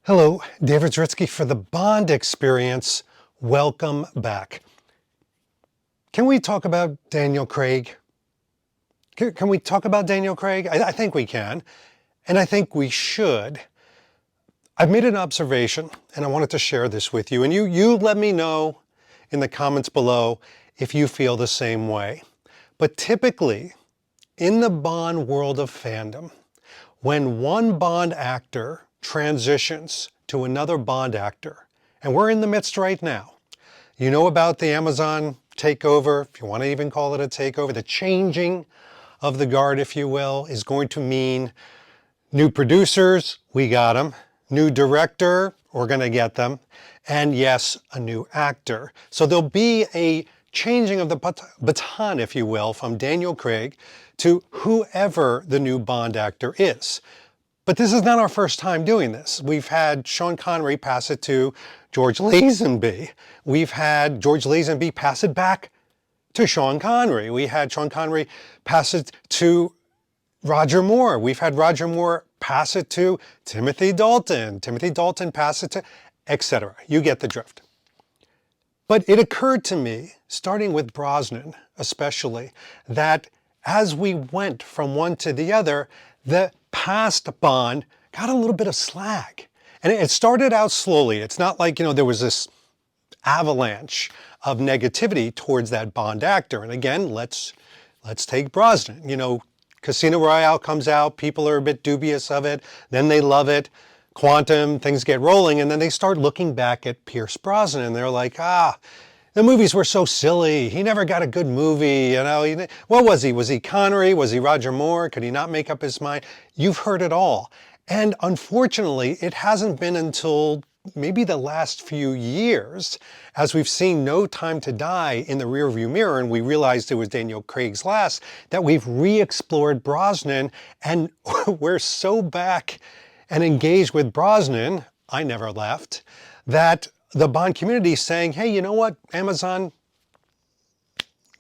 Hello, David Zritsky for the Bond Experience. Welcome back. Can we talk about Daniel Craig? Can we talk about Daniel Craig? I think we can, and I think we should. I've made an observation, and I wanted to share this with you, and you let me know in the comments below if you feel the same way. But typically, in the Bond world of fandom, when one Bond actor transitions to another Bond actor, and we're in the midst right now. You know about the Amazon takeover, if you want to even call it a takeover, the changing of the guard, if you will, is going to mean new producers, we got them, new director, we're going to get them, and yes, a new actor. So there'll be a changing of the baton, if you will, from Daniel Craig to whoever the new Bond actor is. But this is not our first time doing this. We've had Sean Connery pass it to George Lazenby. We've had George Lazenby pass it back to Sean Connery. We had Sean Connery pass it to Roger Moore. We've had Roger Moore pass it to Timothy Dalton. Timothy Dalton pass it to, etc. You get the drift. But it occurred to me, starting with Brosnan especially, that as we went from one to the other, the past Bond got a little bit of slack. And it started out slowly. It's not like, there was this avalanche of negativity towards that Bond actor. And again, let's take Brosnan. Casino Royale comes out, people are a bit dubious of it, then they love it. Quantum, things get rolling, and then they start looking back at Pierce Brosnan, and they're like, the movies were so silly. He never got a good movie, What was he? Was he Connery? Was he Roger Moore? Could he not make up his mind? You've heard it all. And unfortunately, it hasn't been until maybe the last few years, as we've seen No Time to Die in the rearview mirror, and we realized it was Daniel Craig's last, that we've re-explored Brosnan, and we're so back and engaged with Brosnan, I never left, that the Bond community is saying, hey, you know what, Amazon,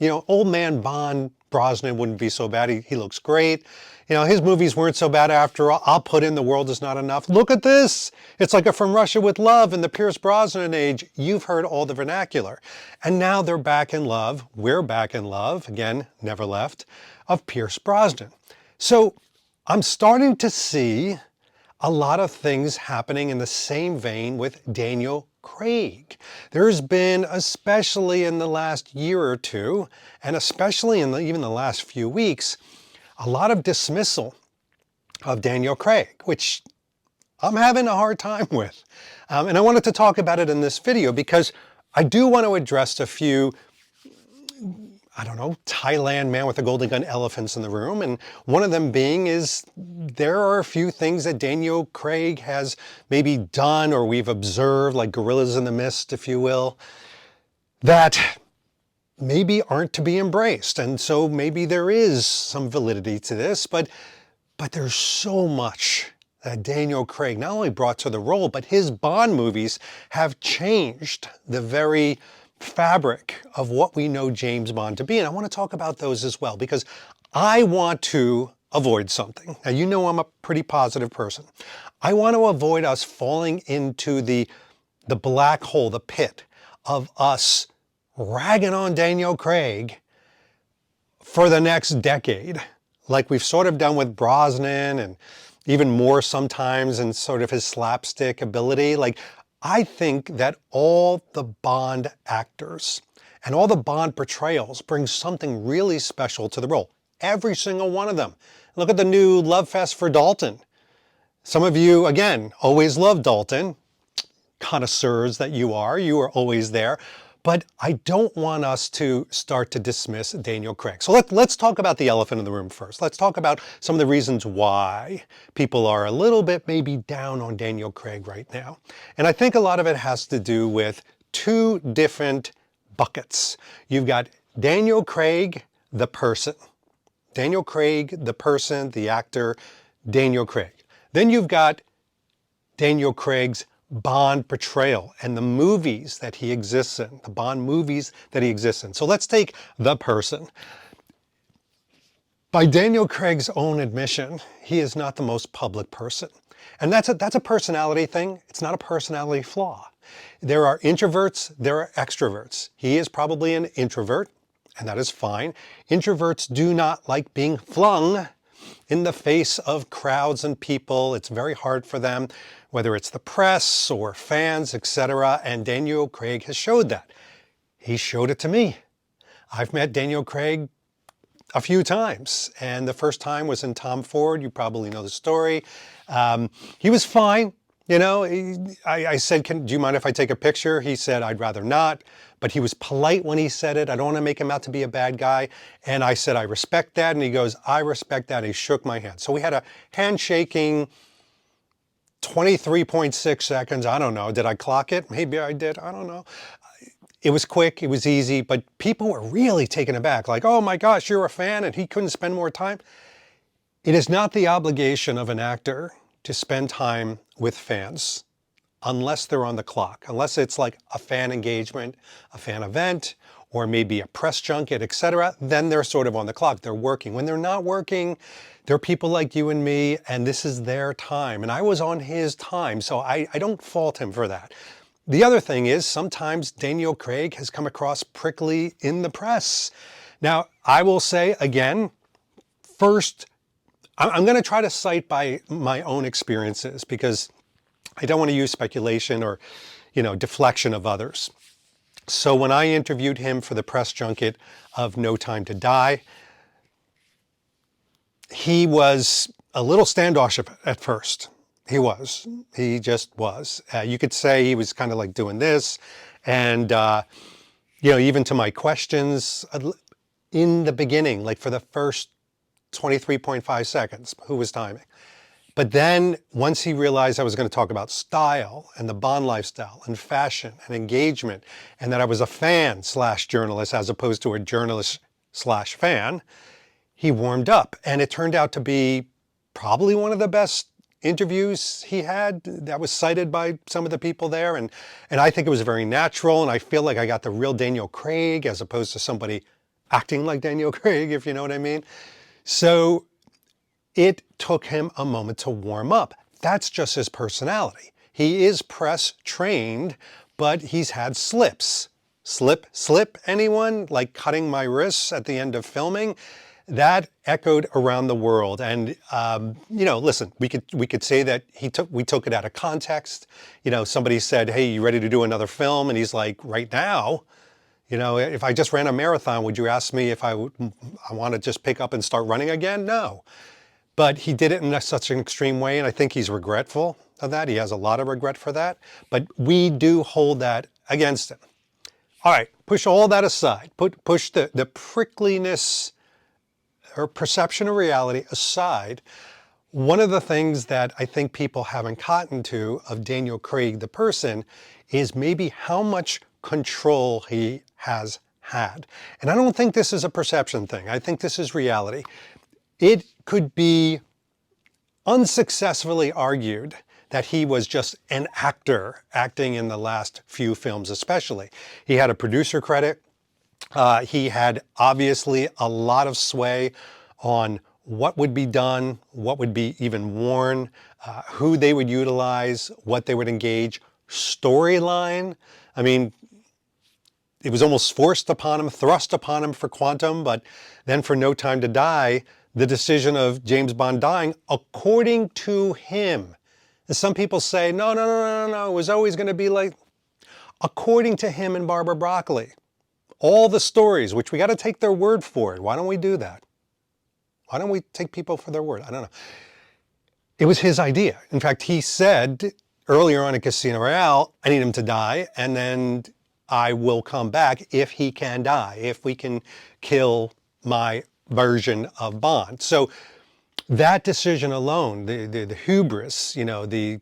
old man Bond Brosnan wouldn't be so bad. He looks great. His movies weren't so bad after all. I'll put in The World Is Not Enough. Look at this. It's like a From Russia with Love in the Pierce Brosnan age. You've heard all the vernacular. And now they're back in love. We're back in love, again, never left, of Pierce Brosnan. So I'm starting to see a lot of things happening in the same vein with Daniel Craig. There's been, especially in the last year or two, and especially in even the last few weeks, a lot of dismissal of Daniel Craig, which I'm having a hard time with. And I wanted to talk about it in this video because I do want to address a few Thailand man with a golden gun elephants in the room. And one of them being is there are a few things that Daniel Craig has maybe done or we've observed, like gorillas in the mist, if you will, that maybe aren't to be embraced. And so maybe there is some validity to this, but there's so much that Daniel Craig not only brought to the role, but his Bond movies have changed the very fabric of what we know James Bond to be. And I want to talk about those as well, because I want to avoid something. Now, I'm a pretty positive person. I want to avoid us falling into the black hole, the pit of us ragging on Daniel Craig for the next decade, like we've sort of done with Brosnan and even more sometimes in sort of his slapstick ability. I think that all the Bond actors and all the Bond portrayals bring something really special to the role. Every single one of them. Look at the new love fest for Dalton. Some of you, again, always loved Dalton. Connoisseurs that you are always there. But I don't want us to start to dismiss Daniel Craig. So let's talk about the elephant in the room first. Let's talk about some of the reasons why people are a little bit maybe down on Daniel Craig right now. And I think a lot of it has to do with two different buckets. You've got Daniel Craig, the person. Daniel Craig, the person, the actor, Daniel Craig. Then you've got Daniel Craig's Bond portrayal and the movies that he exists in, the Bond movies that he exists in. So let's take the person. By Daniel Craig's own admission, he is not the most public person. And that's a personality thing. It's not a personality flaw. There are introverts, there are extroverts. He is probably an introvert, and that is fine. Introverts do not like being flung in the face of crowds and people. It's very hard for them, whether it's the press or fans, etc. And Daniel Craig has showed that. He showed it to me. I've met Daniel Craig a few times, and the first time was in Tom Ford. You probably know the story. He was fine. You know, I said, do you mind if I take a picture? He said, I'd rather not. But he was polite when he said it. I don't want to make him out to be a bad guy. And I said, I respect that. And he goes, I respect that. And he shook my hand. So we had a handshaking, 23.6 seconds. I don't know. Did I clock it? Maybe I did. I don't know. It was quick. It was easy. But people were really taken aback. Like, oh my gosh, you're a fan and he couldn't spend more time. It is not the obligation of an actor to spend time with fans unless they're on the clock, unless it's like a fan engagement, a fan event, or maybe a press junket, etc. Then they're sort of on the clock. They're working. When they're not working, they're people like you and me, and this is their time. And I was on his time, so I don't fault him for that. The other thing is sometimes Daniel Craig has come across prickly in the press. Now, I will say again, first, I'm going to try to cite by my own experiences because I don't want to use speculation or, deflection of others. So when I interviewed him for the press junket of No Time to Die, he was a little standoffish at first. He was. He just was. You could say he was kind of like doing this. And, even to my questions in the beginning, like for the first 23.5 seconds, who was timing? But then once he realized I was going to talk about style and the Bond lifestyle and fashion and engagement, and that I was a fan / journalist as opposed to a journalist / fan, he warmed up. And it turned out to be probably one of the best interviews he had that was cited by some of the people there. And I think it was very natural. And I feel like I got the real Daniel Craig as opposed to somebody acting like Daniel Craig, if you know what I mean. So it took him a moment to warm up. That's just his personality. He is press trained, but he's had slips. Slip, anyone? Like cutting my wrists at the end of filming? That echoed around the world. And, listen, we could say that we took it out of context. Somebody said, hey, you ready to do another film? And he's like, right now? If I just ran a marathon, would you ask me if I want to just pick up and start running again? No. But he did it in such an extreme way, and I think he's regretful of that. He has a lot of regret for that. But we do hold that against him. All right, push all that aside. Push the prickliness or perception of reality aside. One of the things that I think people haven't gotten to of Daniel Craig, the person, is maybe how much control he has had. And I don't think this is a perception thing. I think this is reality. It could be unsuccessfully argued that he was just an actor acting in the last few films especially. He had a producer credit. He had obviously a lot of sway on what would be done, what would be even worn, who they would utilize, what they would engage, storyline. I mean, it was almost forced upon him, thrust upon him for Quantum, but then for No Time to Die, the decision of James Bond dying, according to him. And some people say, no, it was always going to be like, according to him and Barbara Broccoli. All the stories, which we got to take their word for it. Why don't we do that? Why don't we take people for their word? I don't know. It was his idea. In fact, he said earlier on in Casino Royale, I need him to die, and then I will come back if he can die, if we can kill my version of Bond. So that decision alone, the hubris, the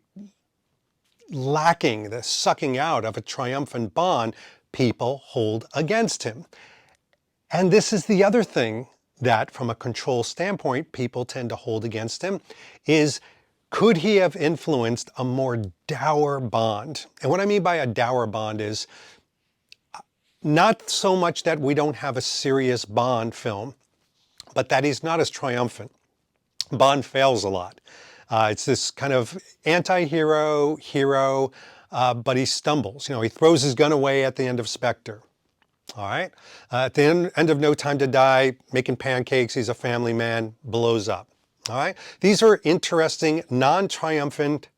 lacking, the sucking out of a triumphant Bond, people hold against him. And this is the other thing that, from a control standpoint, people tend to hold against him, is could he have influenced a more dour Bond? And what I mean by a dour Bond is not so much that we don't have a serious Bond film, but that he's not as triumphant. Bond fails a lot. It's this kind of anti-hero, hero, but he stumbles. He throws his gun away at the end of Spectre. All right. At the end of No Time to Die, making pancakes, he's a family man, blows up. All right. These are interesting, non-triumphant,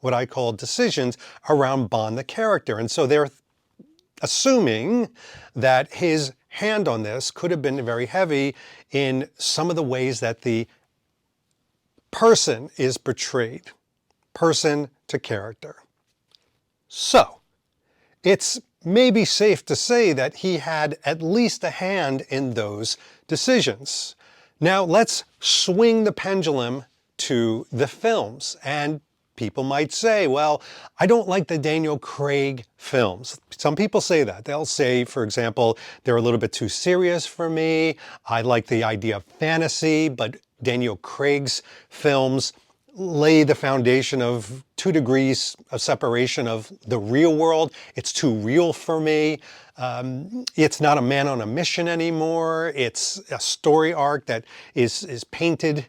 what I call decisions around Bond the character. And so they're assuming that his hand on this could have been very heavy in some of the ways that the person is portrayed, person to character. So it's maybe safe to say that he had at least a hand in those decisions. Now let's swing the pendulum to the films. And people might say, well, I don't like the Daniel Craig films. Some people say that. They'll say, for example, they're a little bit too serious for me. I like the idea of fantasy, but Daniel Craig's films lay the foundation of 2 degrees of separation of the real world. It's too real for me. It's not a man on a mission anymore. It's a story arc that is painted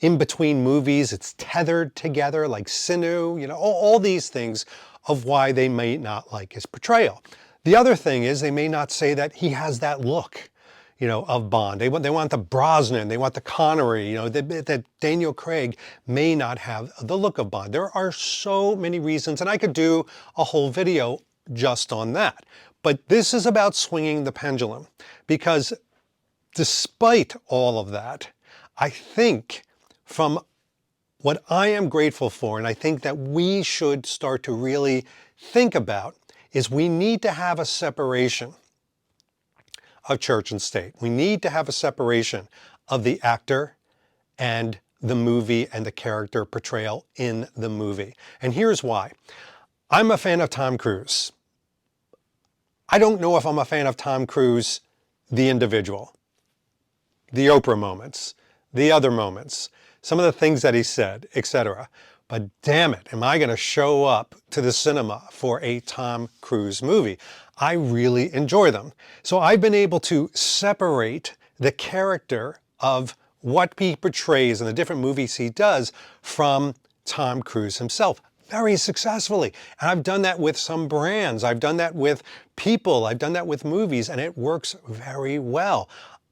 in between movies. It's tethered together like sinew, all these things of why they may not like his portrayal. The other thing is they may not say that he has that look, of Bond. They want the Brosnan, they want the Connery, that Daniel Craig may not have the look of Bond. There are so many reasons, and I could do a whole video just on that. But this is about swinging the pendulum, because despite all of that, I think from what I am grateful for, and I think that we should start to really think about, is we need to have a separation of church and state. We need to have a separation of the actor and the movie and the character portrayal in the movie. And here's why. I'm a fan of Tom Cruise. I don't know if I'm a fan of Tom Cruise, the individual, the Oprah moments, the other moments, some of the things that he said, etc. But damn it, am I going to show up to the cinema for a Tom Cruise movie? I really enjoy them. So I've been able to separate the character of what he portrays in the different movies he does from Tom Cruise himself very successfully. And I've done that with some brands. I've done that with people. I've done that with movies, and it works very well.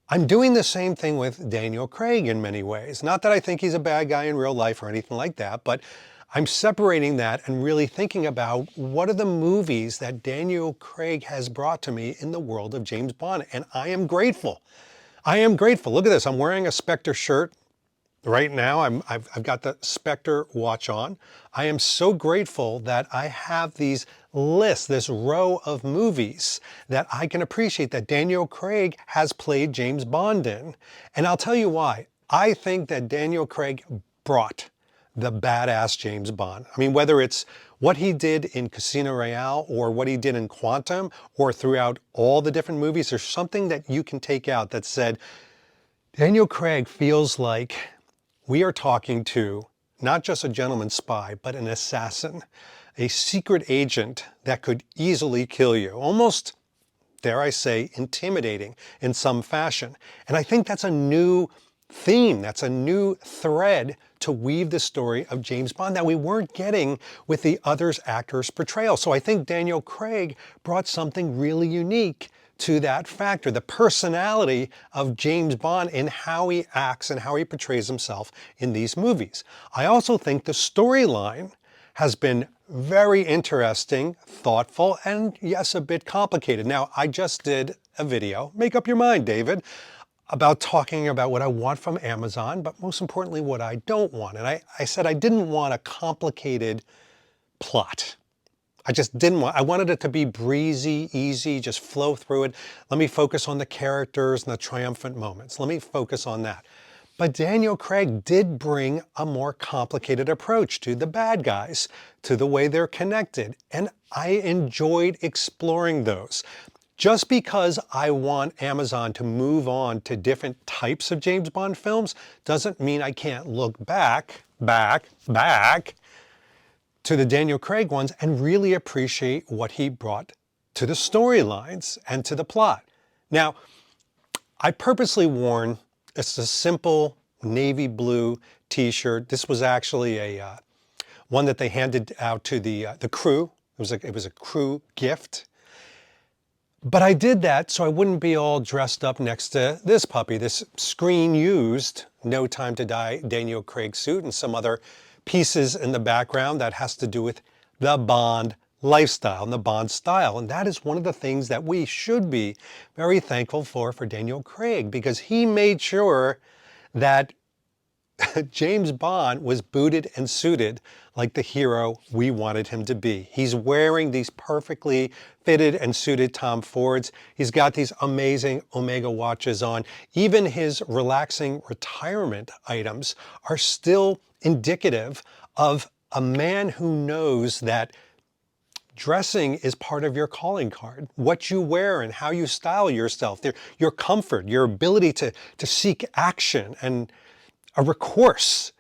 I'm doing the same thing with Daniel Craig in many ways. Not that I think he's a bad guy in real life or anything like that, but I'm separating that and really thinking about what are the movies that Daniel Craig has brought to me in the world of James Bond. And I am grateful. I am grateful. Look at this. I'm wearing a Spectre shirt right now. I've got the Spectre watch on. I am so grateful that I have these lists, this row of movies that I can appreciate that Daniel Craig has played James Bond in. And I'll tell you why. I think that Daniel Craig brought the badass James Bond. I mean, whether it's what he did in Casino Royale or what he did in Quantum or throughout all the different movies, there's something that you can take out that said, Daniel Craig feels like we are talking to not just a gentleman spy, but an assassin, a secret agent that could easily kill you. Almost, dare I say, intimidating in some fashion. And I think that's a new theme, that's a new thread to weave the story of James Bond that we weren't getting with the other actors' portrayal. So I think Daniel Craig brought something really unique to that factor, the personality of James Bond in how he acts and how he portrays himself in these movies. I also think the storyline has been very interesting, thoughtful, and yes, a bit complicated. Now, I just did a video, make up your mind, David, about talking about what I want from Amazon, but most importantly, what I don't want. And I said I didn't want a complicated plot. I just didn't want, I wanted it to be breezy, easy, just flow through it. Let me focus on the characters and the triumphant moments. Let me focus on that. But Daniel Craig did bring a more complicated approach to the bad guys, to the way they're connected. And I enjoyed exploring those. Just because I want Amazon to move on to different types of James Bond films doesn't mean I can't look back to the Daniel Craig ones and really appreciate what he brought to the storylines and to the plot. Now, I purposely worn, it's a simple navy blue t-shirt. This was actually one that they handed out to the crew. It was a crew gift. But I did that so I wouldn't be all dressed up next to this puppy, this screen-used No Time to Die Daniel Craig suit, and some other pieces in the background that has to do with the Bond lifestyle and the Bond style. And that is one of the things that we should be very thankful for Daniel Craig, because he made sure that James Bond was booted and suited like the hero we wanted him to be. He's wearing these perfectly fitted and suited Tom Fords. He's got these amazing Omega watches on. Even his relaxing retirement items are still indicative of a man who knows that dressing is part of your calling card. What you wear and how you style yourself, your comfort, your ability to seek action. And a recourse.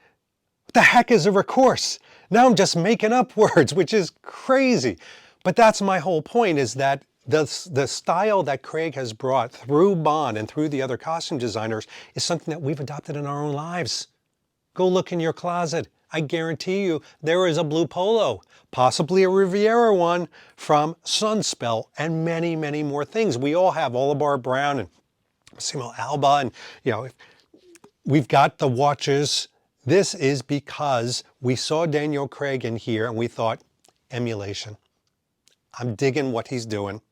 What the heck is a recourse? Now I'm just making up words, which is crazy. But that's my whole point, is that the style that Craig has brought through Bond and through the other costume designers is something that we've adopted in our own lives. Go look in your closet. I guarantee you there is a blue polo, possibly a Riviera one from Sunspell, and many, many more things. We all have Oliver Brown and Massimo Alba, and we've got the watches. This is because we saw Daniel Craig in here and we thought, emulation. I'm digging what he's doing.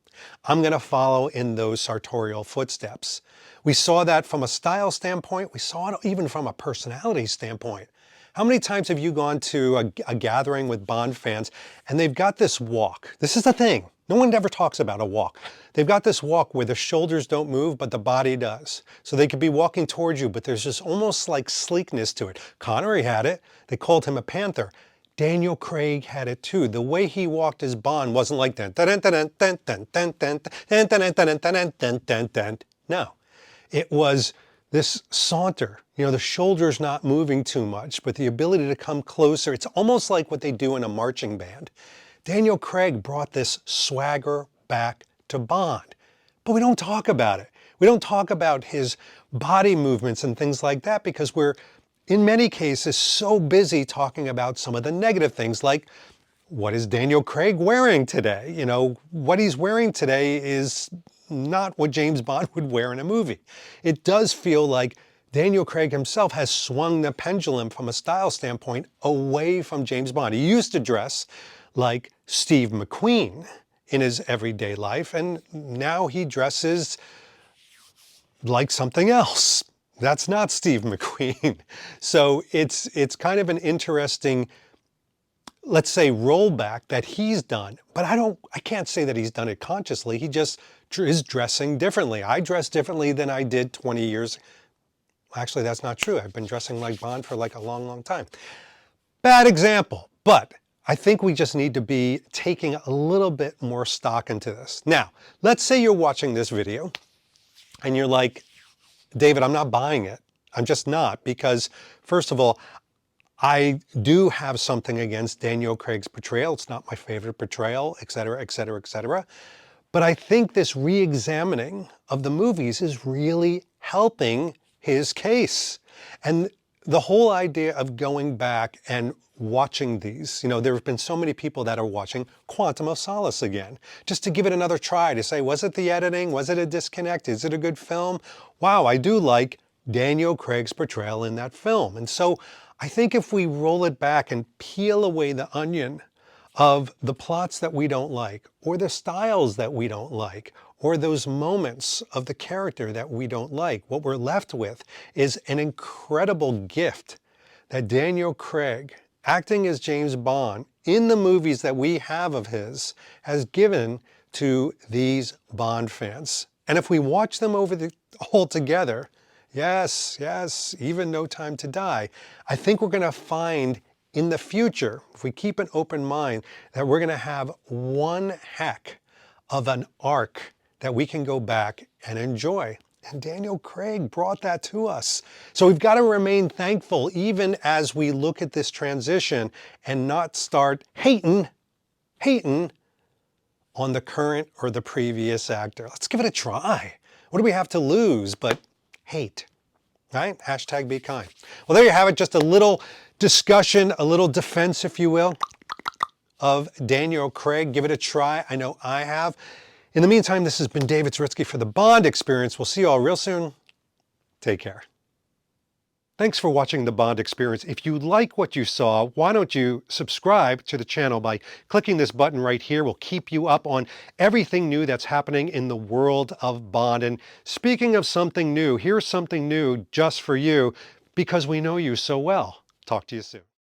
I'm going to follow in those sartorial footsteps. We saw that from a style standpoint. We saw it even from a personality standpoint. How many times have you gone to a gathering with Bond fans and they've got this walk? This is the thing. No one ever talks about a walk. They've got this walk where the shoulders don't move, but the body does. So they could be walking towards you, but there's just almost like sleekness to it. Connery had it. They called him a panther. Daniel Craig had it too. The way he walked as Bond wasn't like that. No, it was this saunter. The shoulders not moving too much, but the ability to come closer. It's almost like what they do in a marching band. Daniel Craig brought this swagger back to Bond, but we don't talk about it. We don't talk about his body movements and things like that because we're, in many cases, so busy talking about some of the negative things, like what is Daniel Craig wearing today? What he's wearing today is not what James Bond would wear in a movie. It does feel like Daniel Craig himself has swung the pendulum from a style standpoint away from James Bond. He used to dress like Steve McQueen in his everyday life, and now he dresses like something else. That's not Steve McQueen. So it's kind of an interesting, let's say, rollback that he's done. But I can't say that he's done it consciously. He just is dressing differently. I dress differently than I did 20 years. Actually, that's not true. I've been dressing like Bond for like a long, long time. Bad example, but I think we just need to be taking a little bit more stock into this. Now, let's say you're watching this video and you're like, David, I'm not buying it. I'm just not, because first of all, I do have something against Daniel Craig's portrayal. It's not my favorite portrayal, et cetera, et cetera, et cetera. But I think this re-examining of the movies is really helping his case. And the whole idea of going back and watching these, there have been so many people that are watching Quantum of Solace again, just to give it another try, to say, was it the editing? Was it a disconnect? Is it a good film? Wow, I do like Daniel Craig's portrayal in that film. And so I think if we roll it back and peel away the onion of the plots that we don't like, or the styles that we don't like, or those moments of the character that we don't like, what we're left with is an incredible gift that Daniel Craig, acting as James Bond in the movies that we have of his, has given to these Bond fans. And if we watch them all together, yes, even No Time to Die, I think we're going to find in the future, if we keep an open mind, that we're going to have one heck of an arc that we can go back and enjoy. And Daniel Craig brought that to us. So we've got to remain thankful even as we look at this transition and not start hating on the current or the previous actor. Let's give it a try. What do we have to lose but hate? right? Hashtag be kind. Well, there you have it. Just a little discussion, a little defense, if you will, of Daniel Craig. Give it a try. I know I have. In the meantime, this has been David Zaritsky for the Bond Experience. We'll see you all real soon. Take care. Thanks for watching the Bond Experience. If you like what you saw, why don't you subscribe to the channel by clicking this button right here. We'll keep you up on everything new that's happening in the world of Bond. And speaking of something new, here's something new just for you because we know you so well. Talk to you soon.